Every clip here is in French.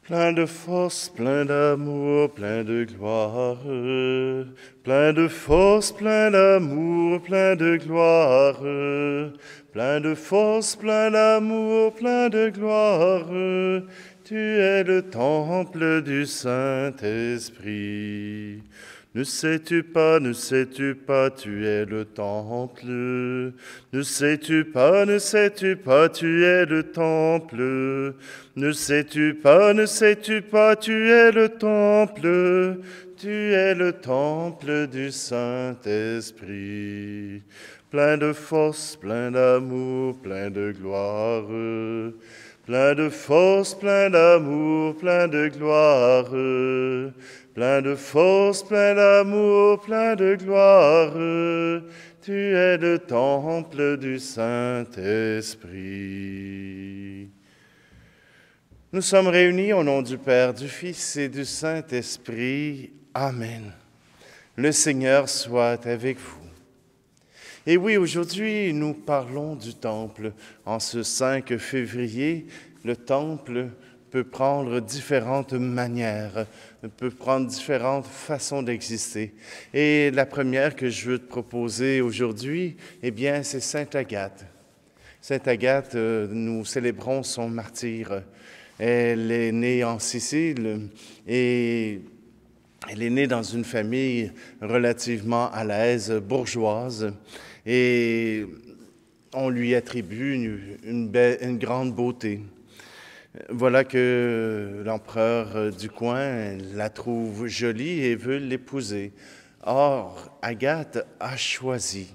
Plein de force, plein d'amour, plein de gloire. Plein de force, plein d'amour, plein de gloire. Plein de force, plein d'amour, plein de gloire. Tu es le temple du Saint-Esprit. Ne sais-tu pas, tu es le temple. Ne sais-tu pas, tu es le temple. Ne sais-tu pas, tu es le temple. Tu es le temple du Saint-Esprit. Plein de force, plein d'amour, plein de gloire. Plein de force, plein d'amour, plein de gloire. Plein de force, plein d'amour, plein de gloire. Tu es le temple du Saint-Esprit. Nous sommes réunis au nom du Père, du Fils et du Saint-Esprit. Amen. Le Seigneur soit avec vous. Et oui, aujourd'hui, nous parlons du temple. En ce 5 février, le temple peut prendre différentes manières, peut prendre différentes façons d'exister. Et la première que je veux te proposer aujourd'hui, eh bien, c'est Sainte Agathe. Sainte Agathe, nous célébrons son martyre. Elle est née en Sicile et elle est née dans une famille relativement à l'aise, bourgeoise, et on lui attribue une grande beauté. Voilà que l'empereur du coin la trouve jolie et veut l'épouser. Or, Agathe a choisi.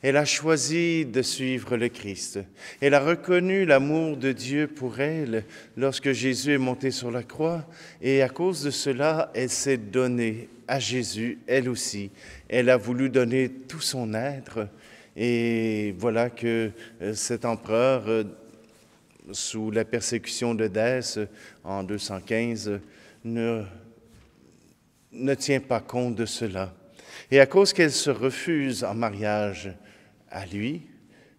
Elle a choisi de suivre le Christ. Elle a reconnu l'amour de Dieu pour elle lorsque Jésus est monté sur la croix. Et à cause de cela, elle s'est donnée à Jésus, elle aussi. Elle a voulu donner tout son être. Et voilà que cet empereur, sous la persécution de Dèce en 215, ne tient pas compte de cela. Et à cause qu'elle se refuse en mariage à lui,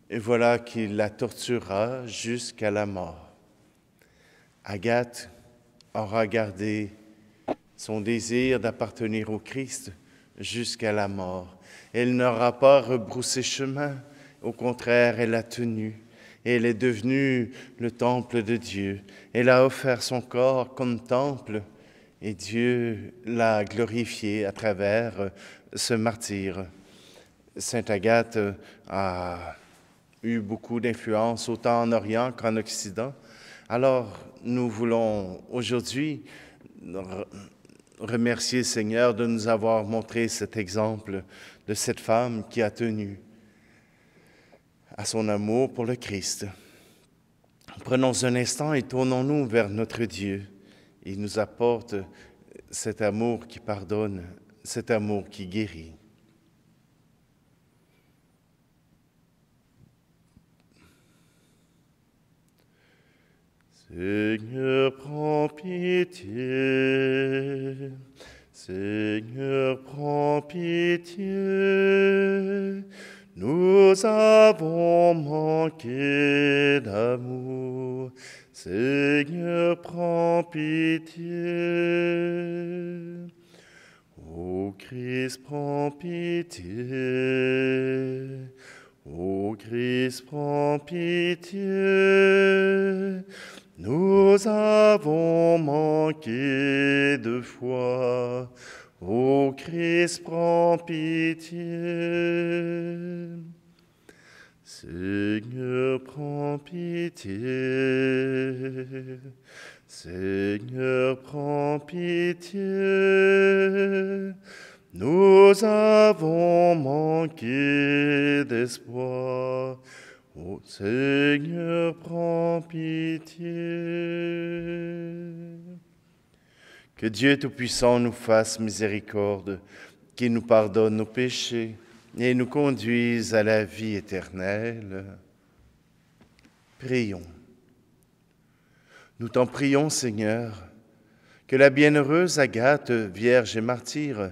et voilà qu'il la torturera jusqu'à la mort. Agathe aura gardé son désir d'appartenir au Christ jusqu'à la mort. Elle n'aura pas rebroussé chemin, au contraire, elle a tenu. Elle est devenue le temple de Dieu. Elle a offert son corps comme temple et Dieu l'a glorifié à travers ce martyre. Sainte Agathe a eu beaucoup d'influence autant en Orient qu'en Occident. Alors, nous voulons aujourd'hui remercier le Seigneur de nous avoir montré cet exemple de cette femme qui a tenu à son amour pour le Christ. Prenons un instant et tournons-nous vers notre Dieu. Il nous apporte cet amour qui pardonne, cet amour qui guérit. Seigneur, prends pitié. Seigneur, prends pitié. Nous avons manqué d'amour. Seigneur, prends pitié. Ô Christ, prends pitié. Ô Christ, prends pitié. Nous avons manqué de foi. Ô Christ, prends pitié. Seigneur, prends pitié. Seigneur, prends pitié. Nous avons manqué d'espoir. Ô Seigneur, prends pitié. Que Dieu Tout-Puissant nous fasse miséricorde, qu'il nous pardonne nos péchés et nous conduise à la vie éternelle. Prions. Nous t'en prions, Seigneur, que la bienheureuse Agathe, vierge et martyre,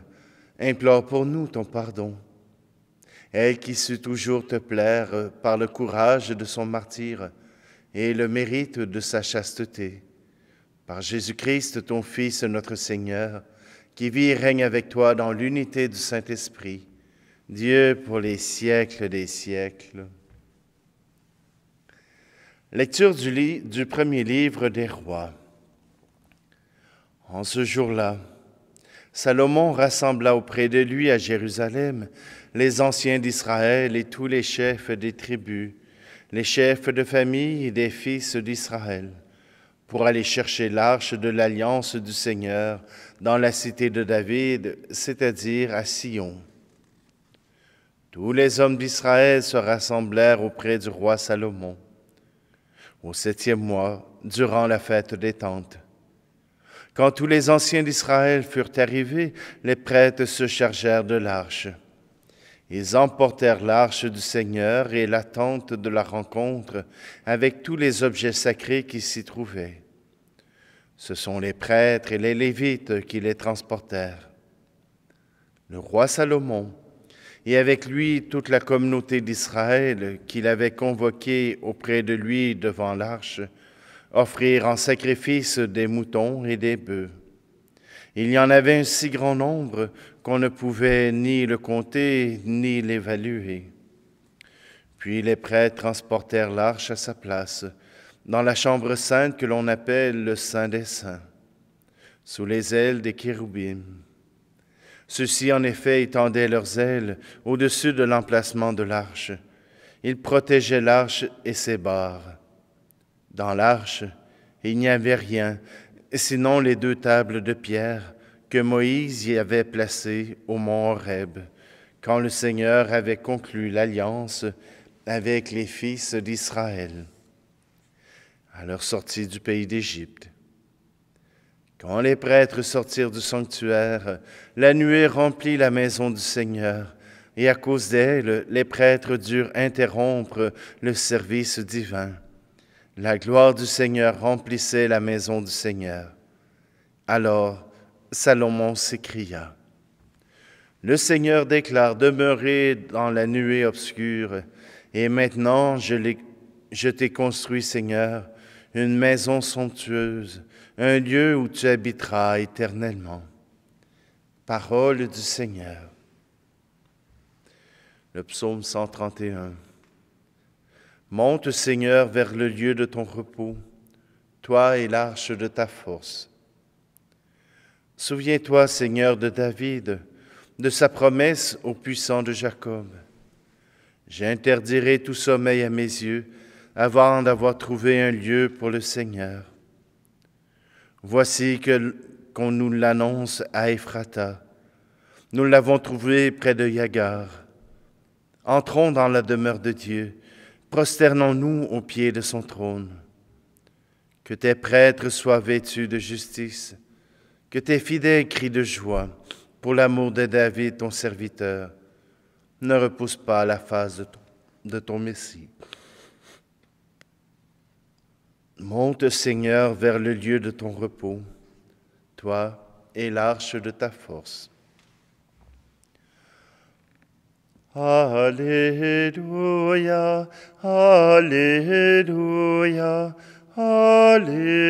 implore pour nous ton pardon. Elle qui sut toujours te plaire par le courage de son martyre et le mérite de sa chasteté, Par Jésus-Christ, ton Fils, notre Seigneur, qui vit et règne avec toi dans l'unité du Saint-Esprit, Dieu pour les siècles des siècles. Lecture du premier livre des rois. En ce jour-là, Salomon rassembla auprès de lui à Jérusalem les anciens d'Israël et tous les chefs des tribus, les chefs de famille des fils d'Israël, pour aller chercher l'arche de l'alliance du Seigneur dans la cité de David, c'est-à-dire à Sion. Tous les hommes d'Israël se rassemblèrent auprès du roi Salomon, au 7e mois, durant la fête des tentes. Quand tous les anciens d'Israël furent arrivés, les prêtres se chargèrent de l'arche. Ils emportèrent l'arche du Seigneur et la tente de la rencontre avec tous les objets sacrés qui s'y trouvaient. Ce sont les prêtres et les Lévites qui les transportèrent. Le roi Salomon, et avec lui toute la communauté d'Israël qu'il avait convoquée auprès de lui devant l'arche, offrirent en sacrifice des moutons et des bœufs. Il y en avait un si grand nombre qu'on ne pouvait ni le compter ni l'évaluer. Puis les prêtres transportèrent l'arche à sa place, dans la chambre sainte que l'on appelle le Saint des Saints, sous les ailes des chérubins. Ceux-ci, en effet, étendaient leurs ailes au-dessus de l'emplacement de l'arche. Ils protégeaient l'arche et ses barres. Dans l'arche, il n'y avait rien, sinon les 2 tables de pierre que Moïse y avait placées au mont Horeb, quand le Seigneur avait conclu l'alliance avec les fils d'Israël, à leur sortie du pays d'Égypte. Quand les prêtres sortirent du sanctuaire, la nuée remplit la maison du Seigneur, et à cause d'elle, les prêtres durent interrompre le service divin. La gloire du Seigneur remplissait la maison du Seigneur. Alors Salomon s'écria: « Le Seigneur déclare demeurer dans la nuée obscure, et maintenant je t'ai construit, Seigneur, une maison somptueuse, un lieu où tu habiteras éternellement. » Parole du Seigneur. Le psaume 131. Monte, Seigneur, vers le lieu de ton repos, toi et l'arche de ta force. Souviens-toi, Seigneur, de David, de sa promesse au puissant de Jacob. J'interdirai tout sommeil à mes yeux avant d'avoir trouvé un lieu pour le Seigneur. Voici qu'on nous l'annonce à Ephrata. Nous l'avons trouvé près de Yagar. Entrons dans la demeure de Dieu. Prosternons-nous aux pieds de son trône. Que tes prêtres soient vêtus de justice, que tes fidèles crient de joie pour l'amour de David, ton serviteur. Ne repousse pas la face de ton Messie. Monte, Seigneur, vers le lieu de ton repos, toi et l'arche de ta force. Alléluia, Alléluia, Alléluia,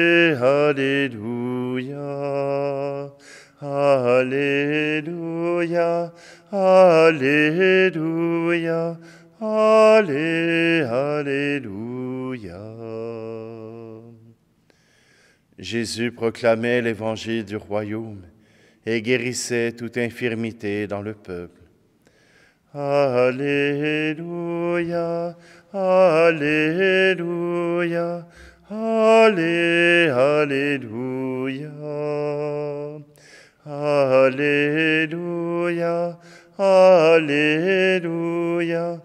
Alléluia, Alléluia, Alléluia. Jésus proclamait l'évangile du royaume et guérissait toute infirmité dans le peuple. Alléluia, Alléluia, Alléluia, Alléluia, Alléluia,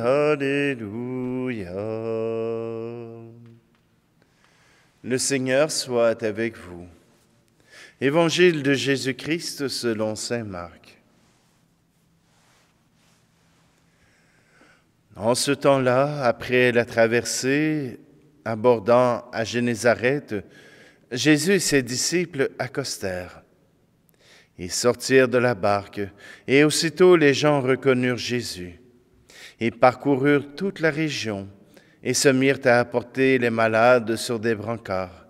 Alléluia. Le Seigneur soit avec vous. Évangile de Jésus-Christ selon saint Marc. En ce temps-là, après la traversée, abordant à Génézareth, Jésus et ses disciples accostèrent. Ils sortirent de la barque, et aussitôt les gens reconnurent Jésus. Ils parcoururent toute la région et se mirent à apporter les malades sur des brancards,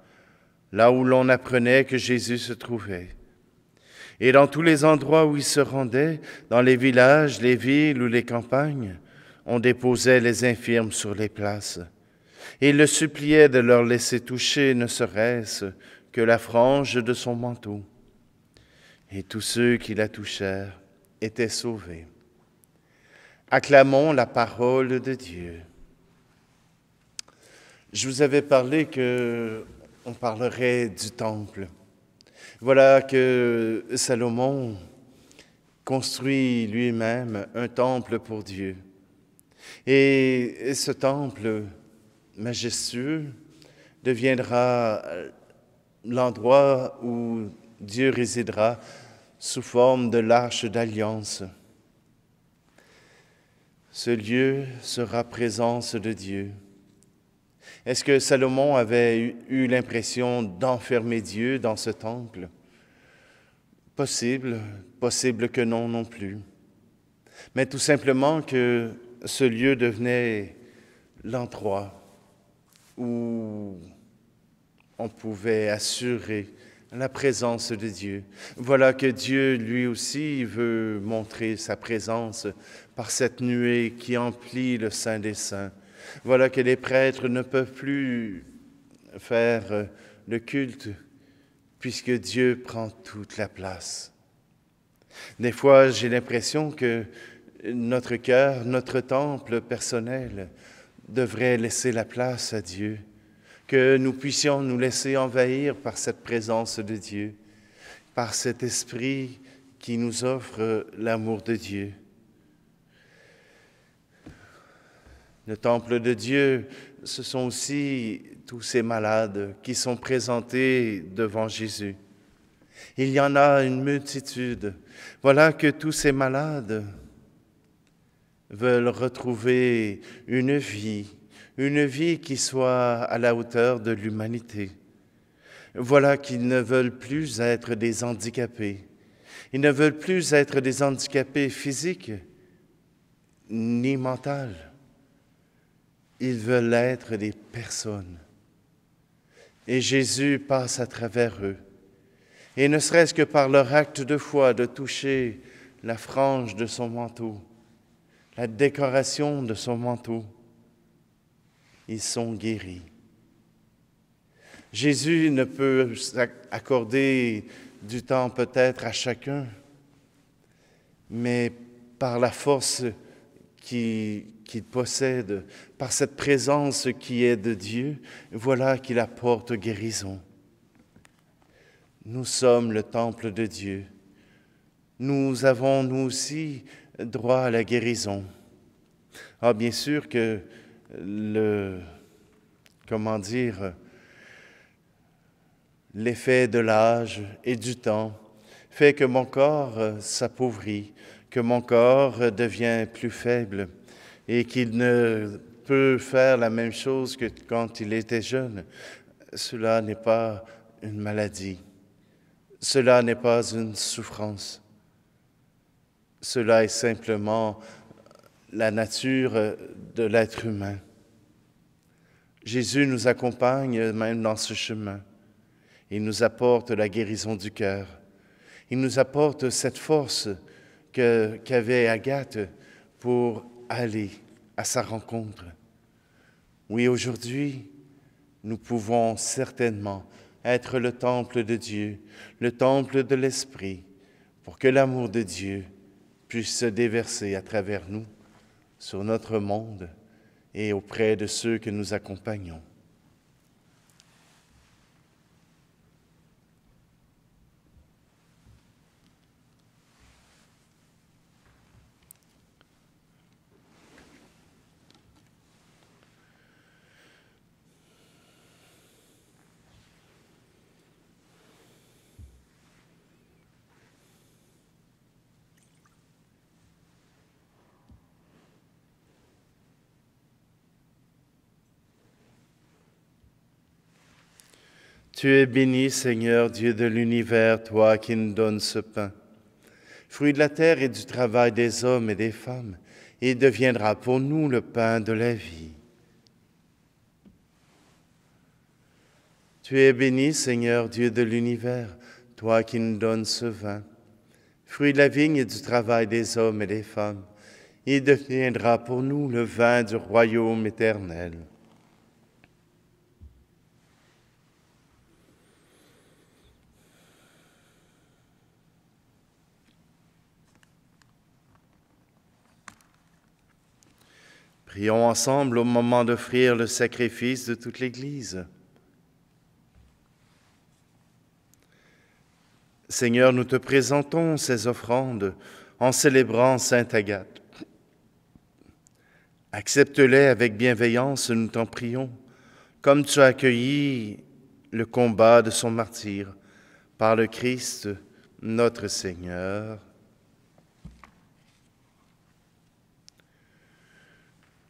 là où l'on apprenait que Jésus se trouvait. Et dans tous les endroits où il se rendait, dans les villages, les villes ou les campagnes, on déposait les infirmes sur les places. Et il le suppliait de leur laisser toucher ne serait-ce que la frange de son manteau. Et tous ceux qui la touchèrent étaient sauvés. Acclamons la parole de Dieu. Je vous avais parlé qu'on parlerait du temple. Voilà que Salomon construit lui-même un temple pour Dieu. Et ce temple majestueux deviendra l'endroit où Dieu résidera sous forme de l'arche d'alliance. Ce lieu sera présence de Dieu. Est-ce que Salomon avait eu l'impression d'enfermer Dieu dans ce temple? Possible que non plus. Mais tout simplement que ce lieu devenait l'endroit où on pouvait assurer la présence de Dieu. Voilà que Dieu, lui aussi, veut montrer sa présence par cette nuée qui emplit le Saint des Saints. Voilà que les prêtres ne peuvent plus faire le culte puisque Dieu prend toute la place. Des fois, j'ai l'impression que notre cœur, notre temple personnel devrait laisser la place à Dieu, que nous puissions nous laisser envahir par cette présence de Dieu, par cet esprit qui nous offre l'amour de Dieu. Le temple de Dieu, ce sont aussi tous ces malades qui sont présentés devant Jésus. Il y en a une multitude. Voilà que tous ces malades veulent retrouver une vie qui soit à la hauteur de l'humanité. Voilà qu'ils ne veulent plus être des handicapés. Ils ne veulent plus être des handicapés physiques ni mentaux. Ils veulent être des personnes. Et Jésus passe à travers eux. Et ne serait-ce que par leur acte de foi, de toucher la frange de son manteau, la décoration de son manteau, ils sont guéris. Jésus ne peut accorder du temps peut-être à chacun, mais par la force qu'il possède, par cette présence qui est de Dieu, voilà qu'il apporte guérison. Nous sommes le temple de Dieu. Nous avons, nous aussi, droit à la guérison. Ah, bien sûr que l'effet de l'âge et du temps fait que mon corps s'appauvrit, que mon corps devient plus faible et qu'il ne peut faire la même chose que quand il était jeune. Cela n'est pas une maladie. Cela n'est pas une souffrance. Cela est simplement la nature de l'être humain. Jésus nous accompagne même dans ce chemin. Il nous apporte la guérison du cœur. Il nous apporte cette force qu'avait Agathe pour aller à sa rencontre. Oui, aujourd'hui, nous pouvons certainement être le temple de Dieu, le temple de l'Esprit, pour que l'amour de Dieu puisse se déverser à travers nous, sur notre monde et auprès de ceux que nous accompagnons. Tu es béni, Seigneur, Dieu de l'univers, toi qui nous donnes ce pain, fruit de la terre et du travail des hommes et des femmes, et il deviendra pour nous le pain de la vie. Tu es béni, Seigneur, Dieu de l'univers, toi qui nous donnes ce vin, fruit de la vigne et du travail des hommes et des femmes. Il deviendra pour nous le vin du royaume éternel. Prions ensemble au moment d'offrir le sacrifice de toute l'Église. Seigneur, nous te présentons ces offrandes en célébrant Sainte Agathe. Accepte-les avec bienveillance, nous t'en prions, comme tu as accueilli le combat de son martyre par le Christ, notre Seigneur.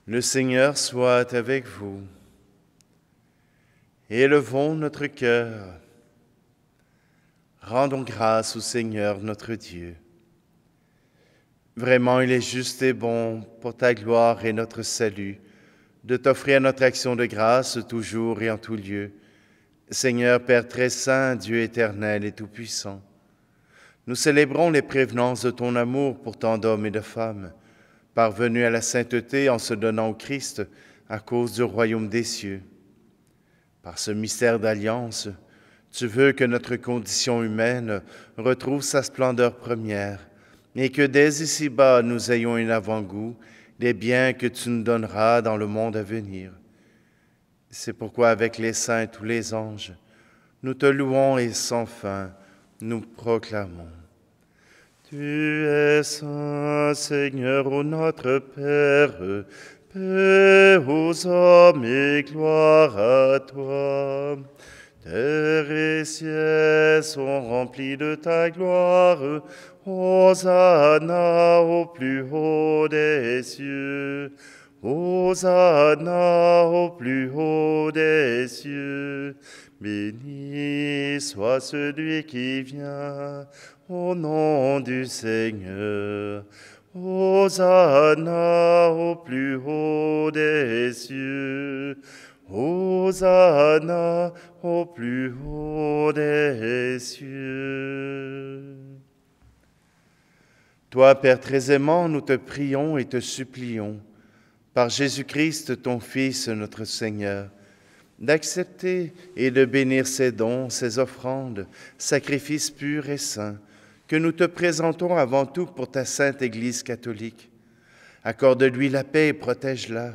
Le Seigneur soit avec vous. Élevons notre cœur. Rendons grâce au Seigneur notre Dieu. Vraiment, il est juste et bon pour ta gloire et notre salut de t'offrir notre action de grâce toujours et en tout lieu. Seigneur Père très saint, Dieu éternel et tout-puissant, nous célébrons les prévenances de ton amour pour tant d'hommes et de femmes, parvenus à la sainteté en se donnant au Christ à cause du royaume des cieux. Par ce mystère d'alliance, tu veux que notre condition humaine retrouve sa splendeur première et que dès ici-bas nous ayons un avant-goût des biens que tu nous donneras dans le monde à venir. C'est pourquoi avec les saints et tous les anges, nous te louons et sans fin nous proclamons. Tu es saint, Seigneur, ô notre Père, paix aux hommes et gloire à toi. Terre et ciel sont remplis de ta gloire. Hosanna au plus haut des cieux. Hosanna au plus haut des cieux. Béni soit celui qui vient au nom du Seigneur. Hosanna au plus haut des cieux. Hosanna au plus haut des cieux. Toi, Père très aimant, nous te prions et te supplions, par Jésus-Christ, ton Fils, notre Seigneur, d'accepter et de bénir ces dons, ces offrandes, sacrifices purs et saints, que nous te présentons avant tout pour ta sainte Église catholique. Accorde-lui la paix et protège-la.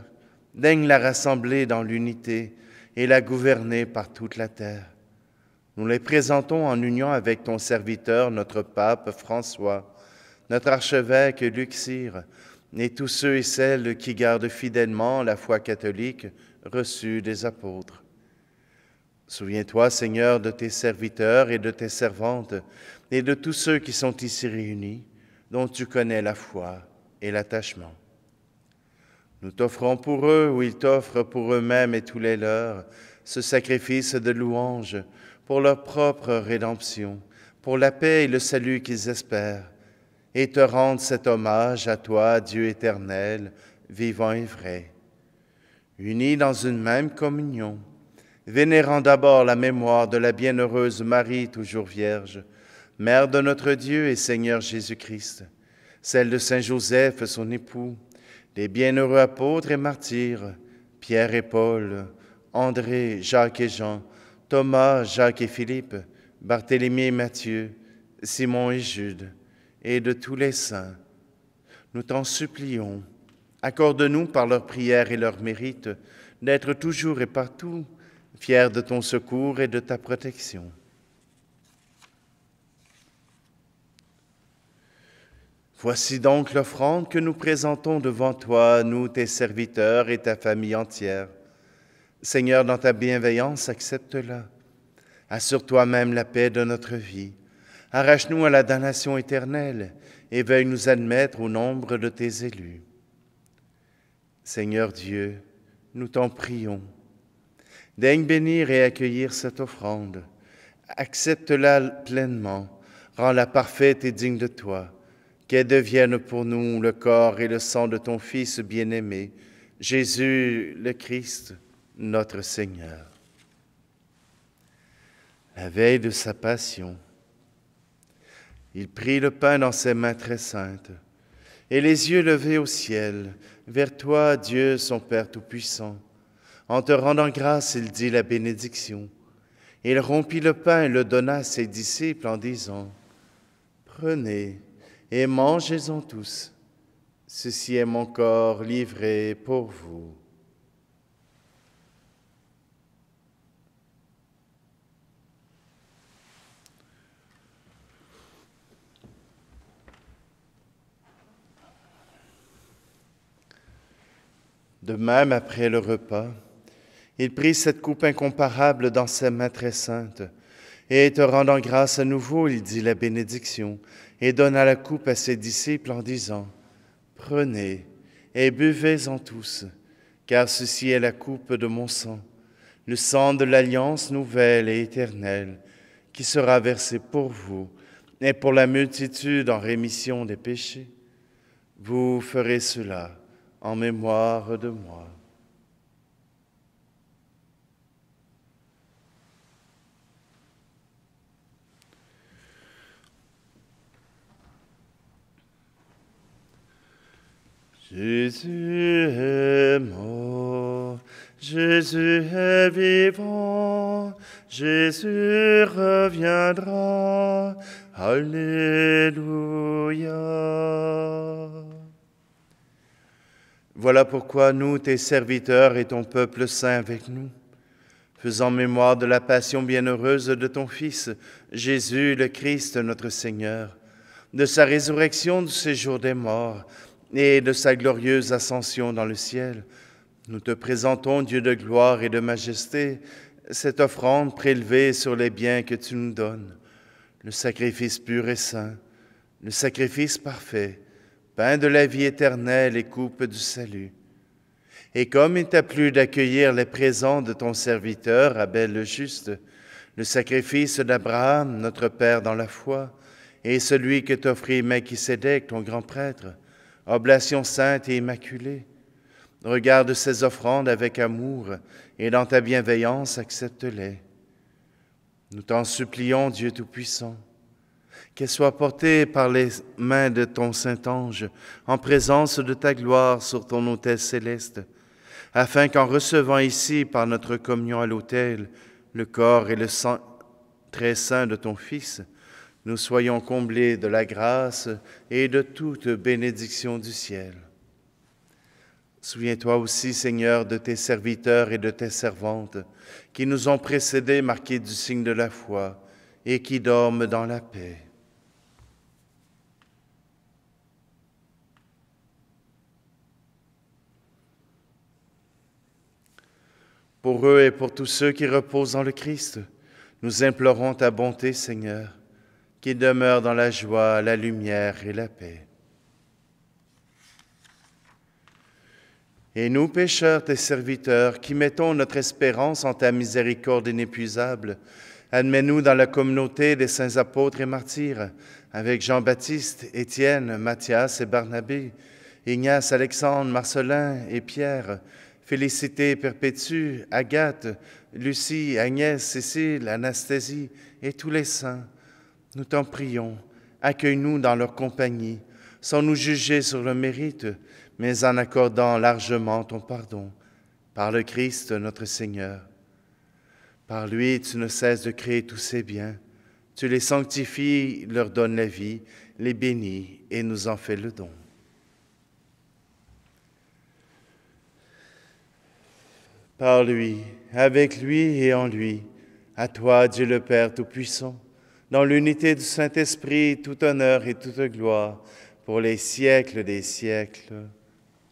Daigne la rassembler dans l'unité et la gouverner par toute la terre. Nous les présentons en union avec ton serviteur, notre pape François, notre archevêque Luxire, et tous ceux et celles qui gardent fidèlement la foi catholique reçue des apôtres. Souviens-toi, Seigneur, de tes serviteurs et de tes servantes, et de tous ceux qui sont ici réunis, dont tu connais la foi et l'attachement. Nous t'offrons pour eux, ou ils t'offrent pour eux-mêmes et tous les leurs, ce sacrifice de louange pour leur propre rédemption, pour la paix et le salut qu'ils espèrent, et te rendent cet hommage à toi, Dieu éternel, vivant et vrai. Unis dans une même communion, vénérant d'abord la mémoire de la bienheureuse Marie, toujours vierge, Mère de notre Dieu et Seigneur Jésus-Christ, celle de Saint Joseph, son époux, des bienheureux apôtres et martyrs, Pierre et Paul, André, Jacques et Jean, Thomas, Jacques et Philippe, Barthélemy et Matthieu, Simon et Jude, et de tous les saints. Nous t'en supplions, accorde-nous par leurs prières et leurs mérites d'être toujours et partout fiers de ton secours et de ta protection. Voici donc l'offrande que nous présentons devant toi, nous, tes serviteurs et ta famille entière. Seigneur, dans ta bienveillance, accepte-la. Assure toi-même la paix de notre vie. Arrache-nous à la damnation éternelle et veuille nous admettre au nombre de tes élus. Seigneur Dieu, nous t'en prions. Daigne bénir et accueillir cette offrande. Accepte-la pleinement, rends-la parfaite et digne de toi. Qu'elle devienne pour nous le corps et le sang de ton Fils bien-aimé, Jésus le Christ, notre Seigneur. la veille de sa passion. Il prit le pain dans ses mains très saintes, et les yeux levés au ciel, vers toi, Dieu, son Père Tout-Puissant. En te rendant grâce, il dit la bénédiction. Il rompit le pain et le donna à ses disciples en disant, « Prenez et mangez-en tous. Ceci est mon corps livré pour vous. » De même, après le repas, il prit cette coupe incomparable dans ses mains très saintes, et te rendant grâce à nouveau, il dit la bénédiction, et donna la coupe à ses disciples en disant, « Prenez et buvez-en tous, car ceci est la coupe de mon sang, le sang de l'alliance nouvelle et éternelle, qui sera versé pour vous et pour la multitude en rémission des péchés. Vous ferez cela en mémoire de moi. » Jésus est mort, Jésus est vivant, Jésus reviendra, Alléluia. Voilà pourquoi nous, tes serviteurs et ton peuple saint avec nous, faisant mémoire de la passion bienheureuse de ton Fils, Jésus le Christ notre Seigneur, de sa résurrection du séjour des morts et de sa glorieuse ascension dans le ciel, nous te présentons, Dieu de gloire et de majesté, cette offrande prélevée sur les biens que tu nous donnes, le sacrifice pur et saint, le sacrifice parfait, pain de la vie éternelle et coupe du salut. Et comme il t'a plu d'accueillir les présents de ton serviteur, Abel le juste, le sacrifice d'Abraham, notre Père dans la foi, et celui que t'offrit Melchisédek, ton grand prêtre, oblation sainte et immaculée, regarde ces offrandes avec amour et dans ta bienveillance accepte-les. Nous t'en supplions, Dieu Tout-Puissant, qu'elles soient portées par les mains de ton Saint-Ange en présence de ta gloire sur ton autel céleste, afin qu'en recevant ici par notre communion à l'autel le corps et le sang très saint de ton Fils, nous soyons comblés de la grâce et de toute bénédiction du ciel. Souviens-toi aussi, Seigneur, de tes serviteurs et de tes servantes qui nous ont précédés marqués du signe de la foi et qui dorment dans la paix. Pour eux et pour tous ceux qui reposent dans le Christ, nous implorons ta bonté, Seigneur, qu'ils demeurent dans la joie, la lumière et la paix. Et nous, pécheurs, tes serviteurs, qui mettons notre espérance en ta miséricorde inépuisable, admets-nous dans la communauté des saints apôtres et martyrs, avec Jean-Baptiste, Étienne, Matthias et Barnabé, Ignace, Alexandre, Marcelin et Pierre, Félicité, Perpétue, Agathe, Lucie, Agnès, Cécile, Anastasie et tous les saints. Nous t'en prions, accueille-nous dans leur compagnie, sans nous juger sur le mérite, mais en accordant largement ton pardon, par le Christ notre Seigneur. Par lui, tu ne cesses de créer tous ces biens, tu les sanctifies, leur donnes la vie, les bénis et nous en fais le don. Par lui, avec lui et en lui, à toi, Dieu le Père Tout-Puissant, dans l'unité du Saint-Esprit, tout honneur et toute gloire, pour les siècles des siècles.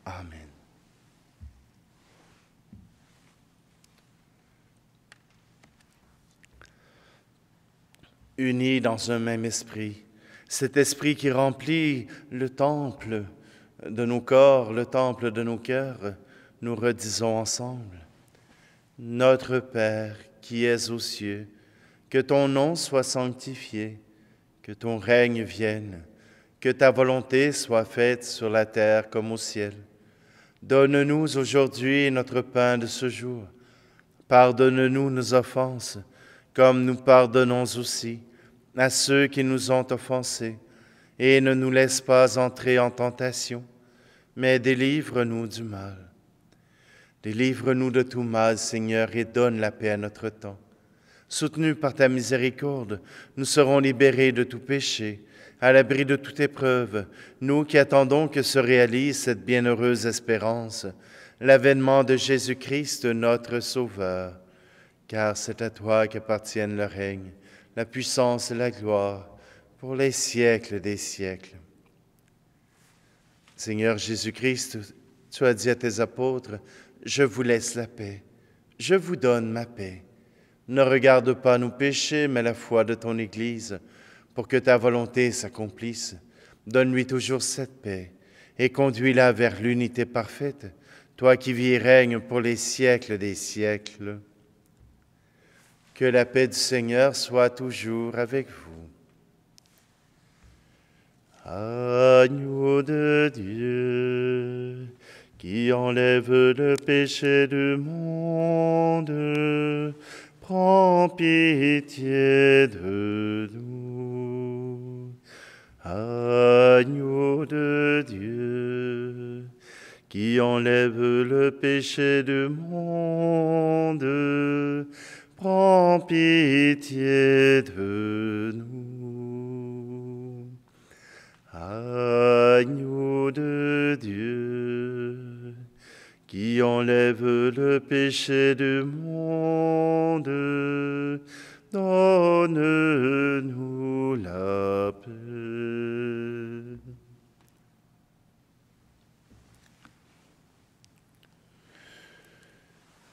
Amen. Unis dans un même esprit, cet esprit qui remplit le temple de nos corps, le temple de nos cœurs, nous redisons ensemble. Notre Père qui es aux cieux, que ton nom soit sanctifié, que ton règne vienne, que ta volonté soit faite sur la terre comme au ciel. Donne-nous aujourd'hui notre pain de ce jour. Pardonne-nous nos offenses, comme nous pardonnons aussi à ceux qui nous ont offensés, et ne nous laisse pas entrer en tentation, mais délivre-nous du mal. Délivre-nous de tout mal, Seigneur, et donne la paix à notre temps. Soutenus par ta miséricorde, nous serons libérés de tout péché, à l'abri de toute épreuve, nous qui attendons que se réalise cette bienheureuse espérance, l'avènement de Jésus-Christ, notre Sauveur. Car c'est à toi qu'appartiennent le règne, la puissance et la gloire, pour les siècles des siècles. Seigneur Jésus-Christ, tu as dit à tes apôtres, « Je vous laisse la paix, je vous donne ma paix. Ne regarde pas nos péchés, mais la foi de ton Église, pour que ta volonté s'accomplisse. Donne-lui toujours cette paix, et conduis-la vers l'unité parfaite, toi qui vis et règnes pour les siècles des siècles. » Que la paix du Seigneur soit toujours avec vous. Agneau de Dieu, qui enlève le péché du monde, prends pitié de nous. Agneau de Dieu, qui enlève le péché du monde, prends pitié de nous. Agneau de Dieu, qui enlève le péché du monde, donne-nous la paix.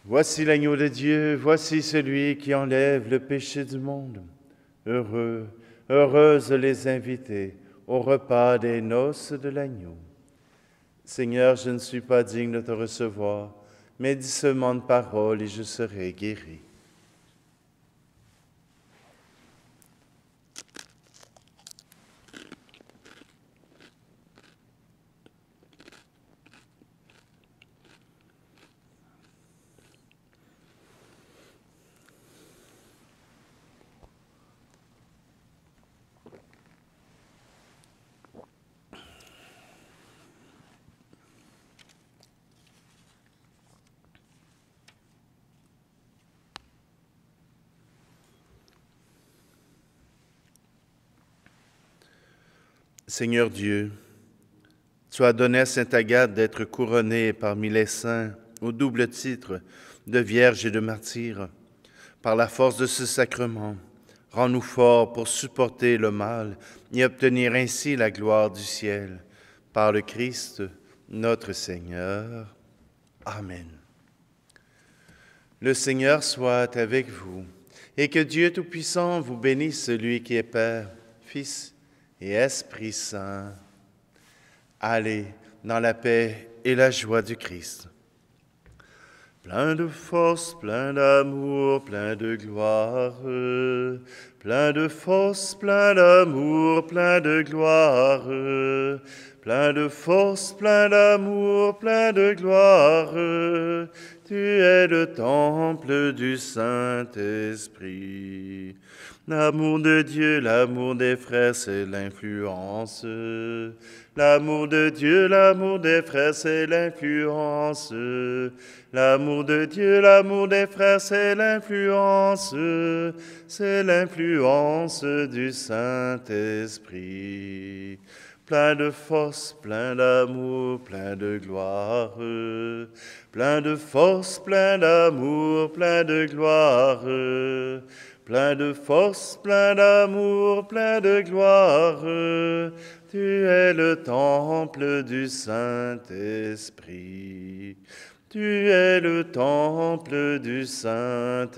Voici l'agneau de Dieu, voici celui qui enlève le péché du monde. Heureux, heureuses les invités au repas des noces de l'agneau. Seigneur, je ne suis pas digne de te recevoir, mais dis seulement une parole et je serai guéri. Seigneur Dieu, tu as donné à sainte Agathe d'être couronnée parmi les saints au double titre de Vierge et de martyre. Par la force de ce sacrement, rends-nous forts pour supporter le mal et obtenir ainsi la gloire du ciel. Par le Christ, notre Seigneur. Amen. Le Seigneur soit avec vous et que Dieu Tout-Puissant vous bénisse, celui qui est Père, Fils et Esprit Saint. Allez dans la paix et la joie du Christ. Plein de force, plein d'amour, plein de gloire, plein de force, plein d'amour, plein de gloire, plein de force, plein d'amour, plein de gloire, tu es le temple du Saint-Esprit. L'amour de Dieu, l'amour des frères, c'est l'influence. L'amour de Dieu, l'amour des frères, c'est l'influence. L'amour de Dieu, l'amour des frères, c'est l'influence. C'est l'influence du Saint-Esprit. Plein de force, plein d'amour, plein de gloire. Plein de force, plein d'amour, plein de gloire. Plein de force, plein d'amour, plein de gloire, tu es le temple du Saint-Esprit. Tu es le temple du Saint-Esprit.